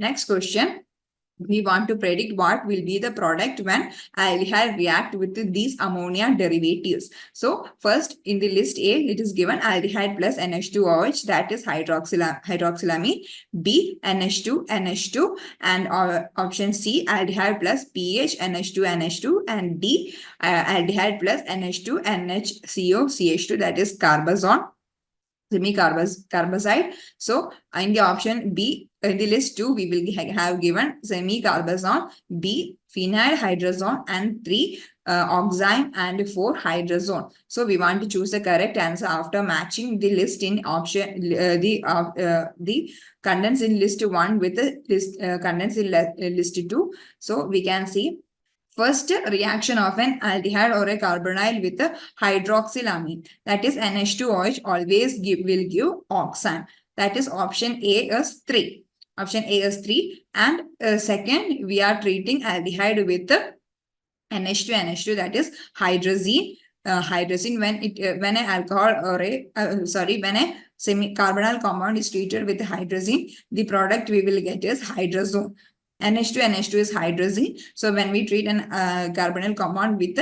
Next question. We want to predict what will be the product when aldehyde react with these ammonia derivatives. So first in the list A, it is given aldehyde plus NH2OH, that is hydroxylamine, B NH2, NH2, and option C aldehyde plus pH, NH2, NH2, and D aldehyde plus NH2, NHCO, CH2, that is carbazone, semi-carbazide. So in the option B, in the list 2, we will have given semi-carbazone, B phenylhydrazone, and 3 oxime, and 4 hydrazone. So we want to choose the correct answer after matching the list in option the contents in list 1 with the list contents in list 2. So we can see first reaction of an aldehyde or a carbonyl with a hydroxylamine, that is NH2OH, always will give oxime. That is option A is 3. Option A is 3. And second, we are treating aldehyde with NH2, NH2, that is hydrazine. Hydrazine, when an alcohol or when a semi-carbonyl compound is treated with hydrazine, the product we will get is hydrazone. NH2, NH2 is hydrazine. So when we treat an carbonyl compound with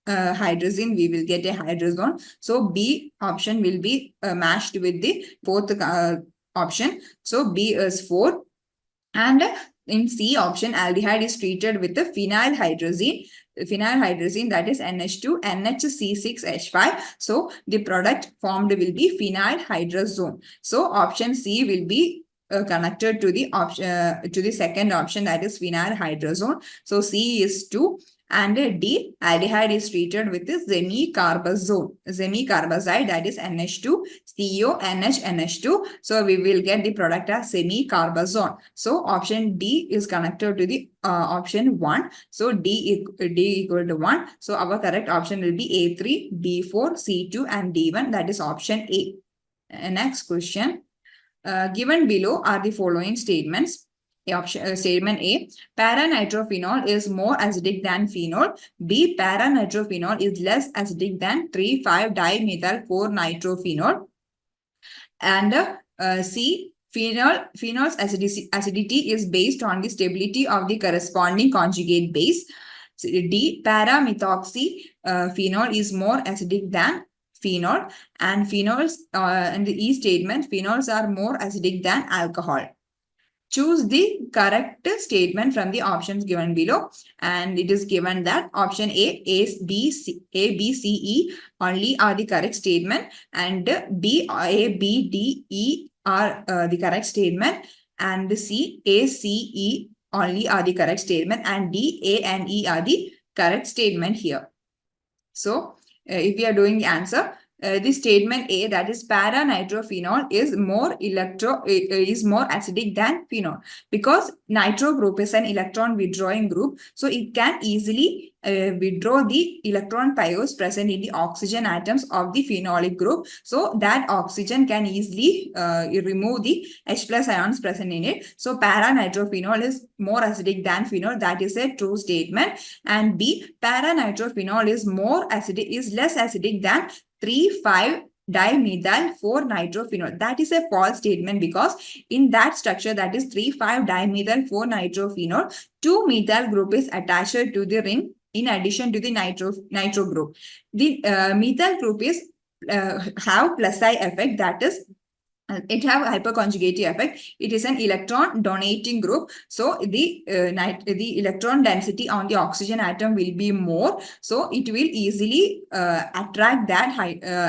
hydrazine, we will get a hydrazone. So B option will be matched with the fourth option. So B is 4. And in C option, aldehyde is treated with the phenylhydrazine. Phenylhydrazine, that is NH2, NHC6H5. So the product formed will be phenylhydrazone. So option C will be connected to the option to the second option, that is phenylhydrazone. So C is 2. And D, aldehyde is treated with the semi-carbazone, semi-carbazide, that is NH2, CO, NH, NH2. So we will get the product as semi-carbazone. So option D is connected to the option 1. So D equal to 1. So our correct option will be A3, B4, C2, and D1. That is option A. Next question. Given below are the following statements. Statement A, para-nitrophenol is more acidic than phenol. B, para-nitrophenol is less acidic than 3,5-dimethyl-4-nitrophenol. And C, phenol's acidity is based on the stability of the corresponding conjugate base. D, para-methoxyphenol is more acidic than phenol, and phenols in the E statement, phenols are more acidic than alcohol. Choose the correct statement from the options given below, and it is given that option A, B, C, E only are the correct statement, and B, A, B, D, E are the correct statement, and C, A, C, E only are the correct statement, and D, A, and E are the correct statement here. So if we are doing the answer, the statement A, that is para-nitrophenol is more acidic than phenol, because nitro group is an electron withdrawing group, so it can easily withdraw the electron pairs present in the oxygen atoms of the phenolic group. So that oxygen can easily remove the H plus ions present in it. So para-nitrophenol is more acidic than phenol. That is a true statement. And B, para-nitrophenol is less acidic than 3,5-dimethyl-4-nitrophenol. That is a false statement, because in that structure, that is 3,5-dimethyl-4-nitrophenol, 2-methyl group is attached to the ring in addition to the nitro group. The methyl group is have plus I effect, that is it have hyperconjugative effect. It is an electron donating group. So the electron density on the oxygen atom will be more. So it will easily attract that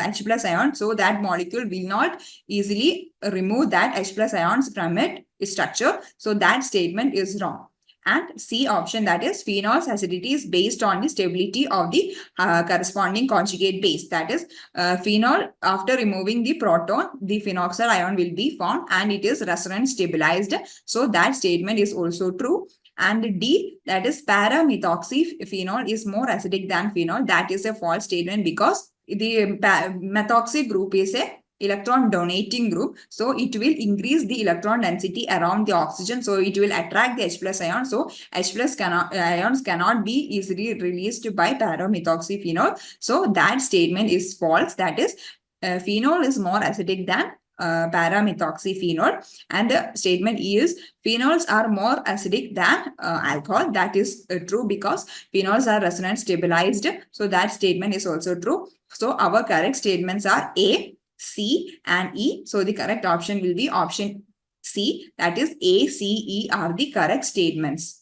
H plus ion. So that molecule will not easily remove that H plus ions from its structure. So that statement is wrong. And C option, that is phenol's acidity is based on the stability of the corresponding conjugate base. That is phenol, after removing the proton, the phenoxyl ion will be formed and it is resonance stabilized. So that statement is also true. And D, that is para-methoxyphenol is more acidic than phenol. That is a false statement, because the methoxy group is a electron donating group. So it will increase the electron density around the oxygen. So it will attract the H plus ion. So H plus ions cannot be easily released by para-methoxyphenol. So that statement is false. That is phenol is more acidic than para-methoxyphenol. And the statement is phenols are more acidic than alcohol. That is true because phenols are resonance stabilized. So that statement is also true. So our correct statements are A, C, and E. So the correct option will be option C. That is A, C, E are the correct statements.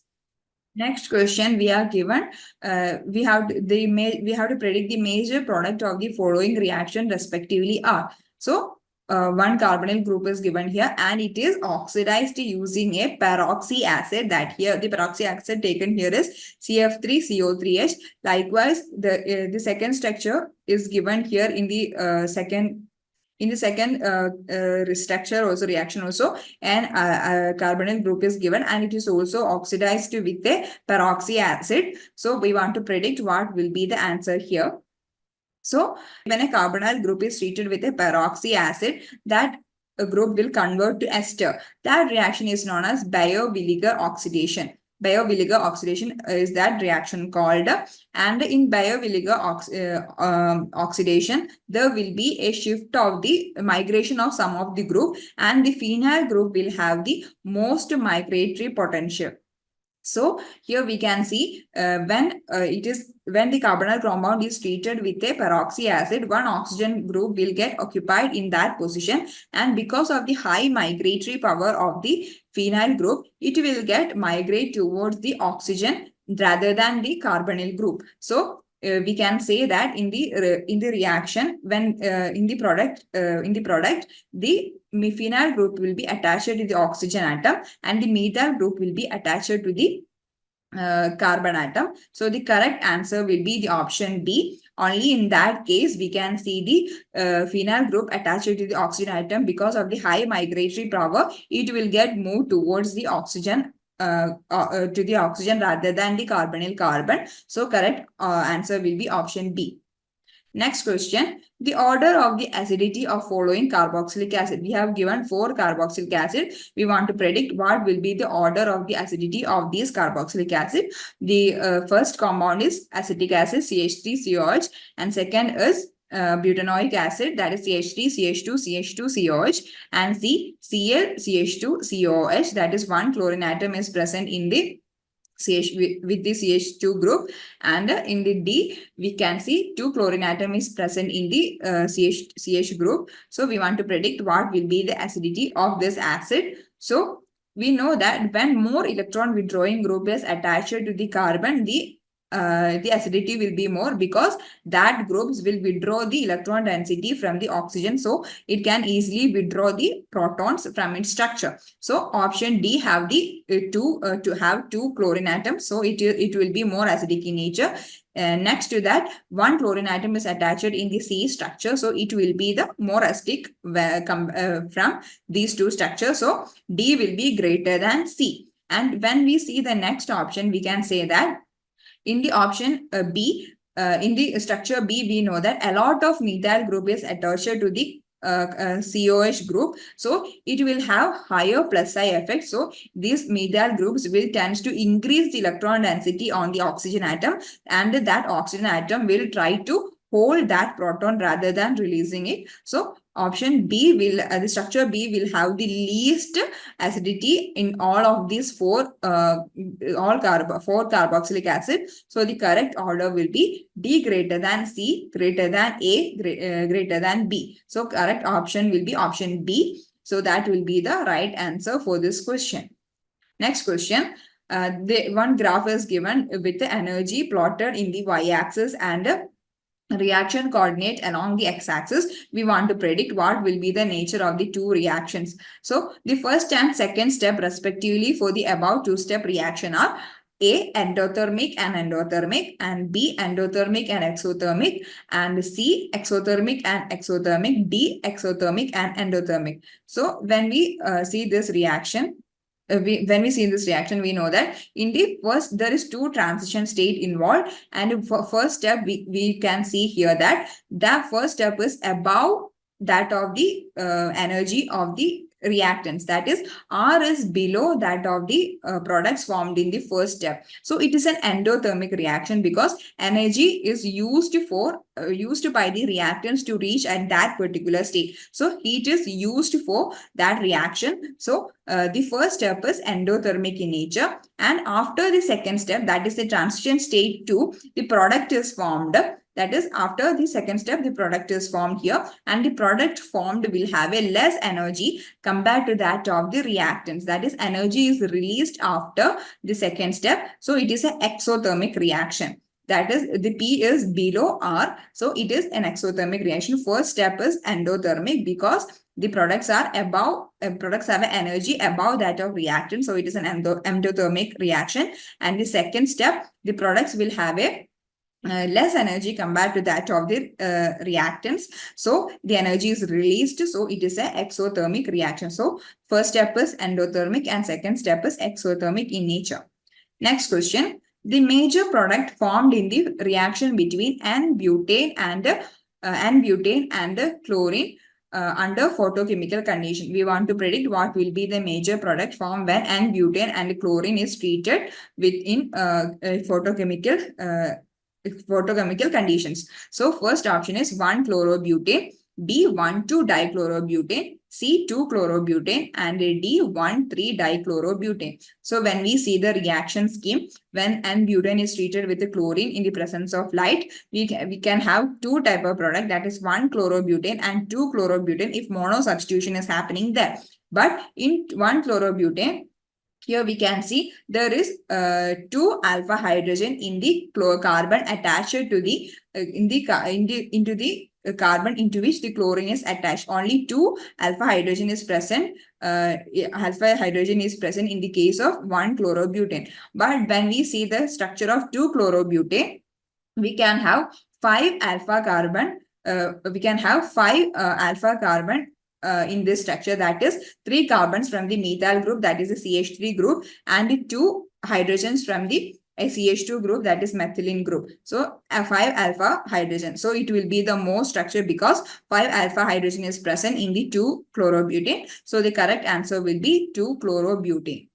Next question we are given. We have to predict the major product of the following reaction respectively are. So one carbonyl group is given here and it is oxidized using a peroxy acid. That here the peroxy acid taken here is CF3CO3H. Likewise, the second structure is given here in the second structure also, reaction also, and carbonyl group is given and it is also oxidized with a peroxy acid. So we want to predict what will be the answer here. So when a carbonyl group is treated with a peroxy acid, that group will convert to ester. That reaction is known as bio-vinegar oxidation. Bio-vinegar oxidation is that reaction called, and in bio-vinegar oxidation, there will be a shift of the migration of some of the group and the phenyl group will have the most migratory potential. So here we can see when the carbonyl compound is treated with a peroxy acid, one oxygen group will get occupied in that position, and because of the high migratory power of the phenyl group, it will get migrate towards the oxygen rather than the carbonyl group. So we can say that in the reaction, when in the product the phenyl group will be attached to the oxygen atom and the methyl group will be attached to the carbon atom. So the correct answer will be the option B. Only in that case we can see the phenyl group attached to the oxygen atom. Because of the high migratory power, it will get moved towards the oxygen to the oxygen rather than the carbonyl carbon. So correct answer will be option B. Next question, the order of the acidity of following carboxylic acid. We have given 4 carboxylic acid. We want to predict what will be the order of the acidity of these carboxylic acid. The first compound is acetic acid, CH3COH, and second is butanoic acid, that is CH3CH2CH2COH, and C, ClCH2COH, that is one chlorine atom is present in the CH with the CH2 group, and in the D we can see 2 chlorine atom is present in the CH group. So we want to predict what will be the acidity of this acid. So we know that when more electron withdrawing group is attached to the carbon, the acidity will be more because that groups will withdraw the electron density from the oxygen, so it can easily withdraw the protons from its structure. So option D have the to have 2 chlorine atoms, so it will be more acidic in nature. Next to that, 1 chlorine atom is attached in the C structure, so it will be the more acidic from these 2 structures. So D will be greater than C. And when we see the next option, we can say that in the option B, in the structure B, we know that a lot of methyl group is attached to the COH group. So it will have higher plus I effect. So these methyl groups will tend to increase the electron density on the oxygen atom, and that oxygen atom will try to hold that proton rather than releasing it. So option B will, the structure B will have the least acidity in all of these 4 carboxylic acid. So the correct order will be D greater than C, greater than A, greater than B. So correct option will be option B. So that will be the right answer for this question. Next question. One graph is given with the energy plotted in the y-axis and reaction coordinate along the x-axis. We want to predict what will be the nature of the 2 reactions. So the first and second step respectively for the above 2-step reaction are A, endothermic and endothermic, and B, endothermic and exothermic, and C, exothermic and exothermic, D, exothermic and endothermic. So when we see this reaction, when we see this reaction, we know that in the first, there is 2 transition state involved. And for first step, we can see here that the first step is above that of the energy of the reactants. That is, R is below that of the products formed in the first step. So it is an endothermic reaction because energy is used by the reactants to reach at that particular state. So heat is used for that reaction. So the first step is endothermic in nature, and after the second step, that is the transition state 2, the product is formed. That is, after the second step, the product is formed here, and the product formed will have a less energy compared to that of the reactants. That is, energy is released after the second step. So it is an exothermic reaction. That is, the P is below R. So it is an exothermic reaction. First step is endothermic because the products are above, products have an energy above that of reactant. So it is an endothermic reaction. And the second step, the products will have a less energy compared to that of the reactants. So the energy is released. So it is an exothermic reaction. So first step is endothermic and second step is exothermic in nature. Next question. The major product formed in the reaction between N-butane and chlorine under photochemical condition. We want to predict what will be the major product formed when N-butane and chlorine is treated within photochemical conditions. So first option is 1-chlorobutane, B 1,2-dichlorobutane, C 2-chlorobutane, and D 1,3-dichlorobutane. So when we see the reaction scheme, when N-butane is treated with the chlorine in the presence of light, we can have two type of product, that is 1-chlorobutane and 2-chlorobutane if mono substitution is happening there. But in 1-chlorobutane, here we can see there is 2 alpha hydrogen in the carbon attached to the into the carbon into which the chlorine is attached. Only 2 alpha hydrogen is present. Alpha hydrogen is present in the case of 1-chlorobutane. But when we see the structure of 2-chlorobutane, we can have 5 alpha carbon. We can have 5 alpha carbon in this structure, that is 3 carbons from the methyl group, that is the CH3 group, and 2 hydrogens from the CH2 group, that is methylene group. So 5 alpha hydrogen. So it will be the more structure because 5 alpha hydrogen is present in the 2-chlorobutane. So the correct answer will be 2-chlorobutane.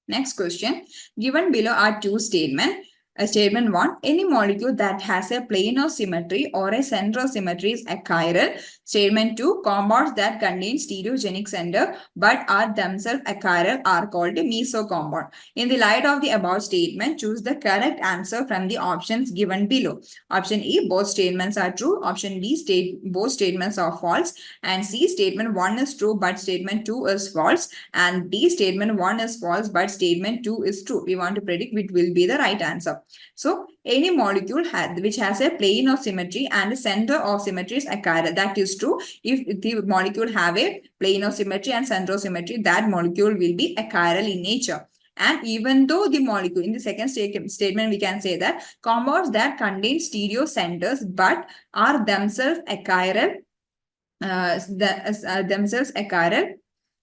Next question. Given below are two statements. Statement 1, any molecule that has a planar symmetry or a center of symmetry is achiral. Statement 2, compounds that contain stereogenic center but are themselves achiral are called a meso compound. In the light of the above statement, choose the correct answer from the options given below. Option E, both statements are true. Option B, both statements are false. And C, statement 1 is true but statement 2 is false. And D, statement 1 is false but statement 2 is true. We want to predict which will be the right answer. So any molecule which has a plane of symmetry and a center of symmetry is achiral. That is true. If the molecule have a plane of symmetry and center of symmetry, that molecule will be achiral in nature. And even though the molecule, in the second statement, we can say that compounds that contain stereo centers but are themselves achiral,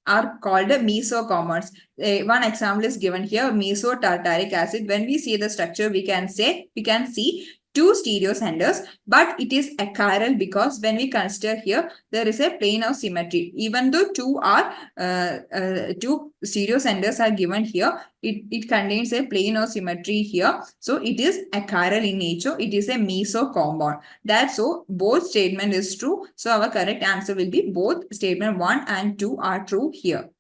are called meso compounds. One example is given here, meso tartaric acid. When we see the structure, we can see 2 stereo centers, but it is achiral because when we consider here, there is a plane of symmetry. Even though 2 stereo centers are given here, it contains a plane of symmetry here. So it is achiral in nature. It is a meso compound. That's so both statement is true. So our correct answer will be both statement 1 and 2 are true here.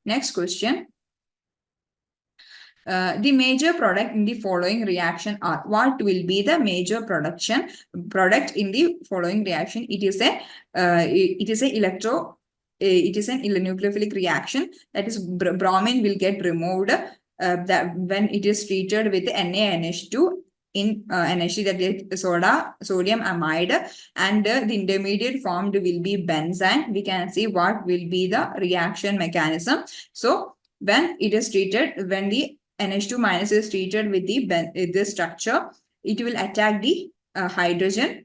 Next question. The major product in the following reaction are. What will be the major product in the following reaction? It is an nucleophilic reaction. That is, bromine will get removed that when it is treated with NaNH2 in NH3, that is sodium amide, and the intermediate formed will be benzene. We can see what will be the reaction mechanism. So when it is treated, when the NH2 minus is treated with this structure, it will attack the hydrogen,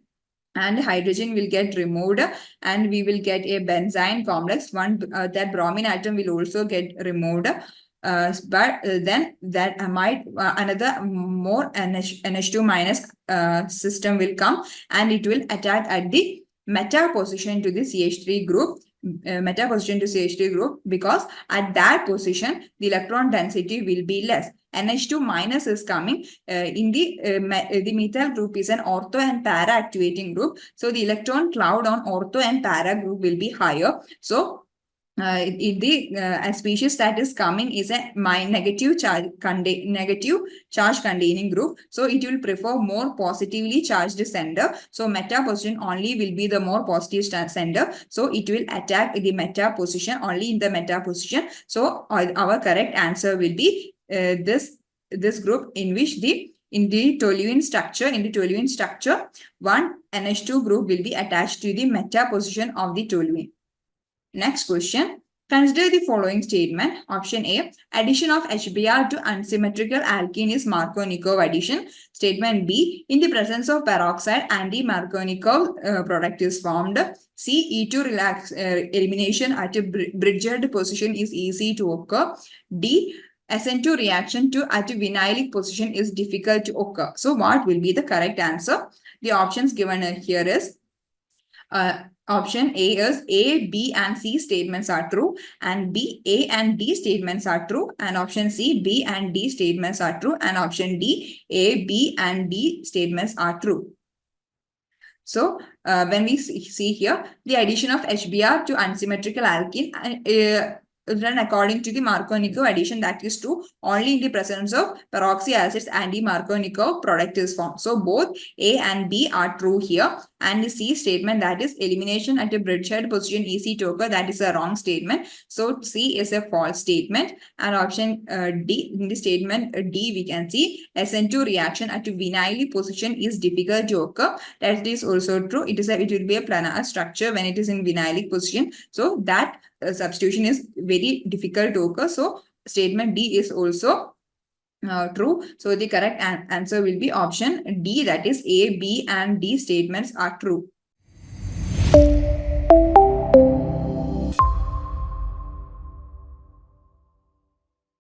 and hydrogen will get removed, and we will get a benzene complex. That bromine atom will also get removed. But then that amide, another more NH2 minus system will come, and it will attack at the meta position to the CH3 group. meta position to CH3 group because at that position, the electron density will be less. NH2 minus is coming in the methyl group is an ortho and para activating group. So the electron cloud on ortho and para group will be higher. So a species that is coming is a negative charge containing group. So it will prefer more positively charged sender. So meta position only will be the more positive sender. So it will attack the meta position only in the meta position. So our correct answer will be this group in which in the toluene structure, one NH2 group will be attached to the meta position of the toluene. Next question. Consider the following statement. Option A. Addition of HBr to unsymmetrical alkene is Markovnikov addition. Statement B. In the presence of peroxide, anti-Markovnikov product is formed. C. E2 elimination at a bridged position is easy to occur. D. SN2 reaction at vinylic position is difficult to occur. So what will be the correct answer? The options given here is option A is A, B, and C statements are true, and B, A, and D statements are true, and option C, B, and D statements are true, and option D, A, B, and D statements are true. So when we see here, the addition of HBr to unsymmetrical alkene then according to the Markovnikov addition, that is true only in the presence of peroxy acids and the Markovnikov product is formed. So both A and B are true here. And the C statement, that is elimination at a bridgehead position easy to occur, that is a wrong statement. So C is a false statement. And option D, in the statement D, we can see SN2 reaction at a vinylic position is difficult to occur. That is also true. It will be a planar structure when it is in vinylic position. So that substitution is very difficult to occur. So statement D is also true. So the correct answer will be option D, that is A, B, and D statements are true.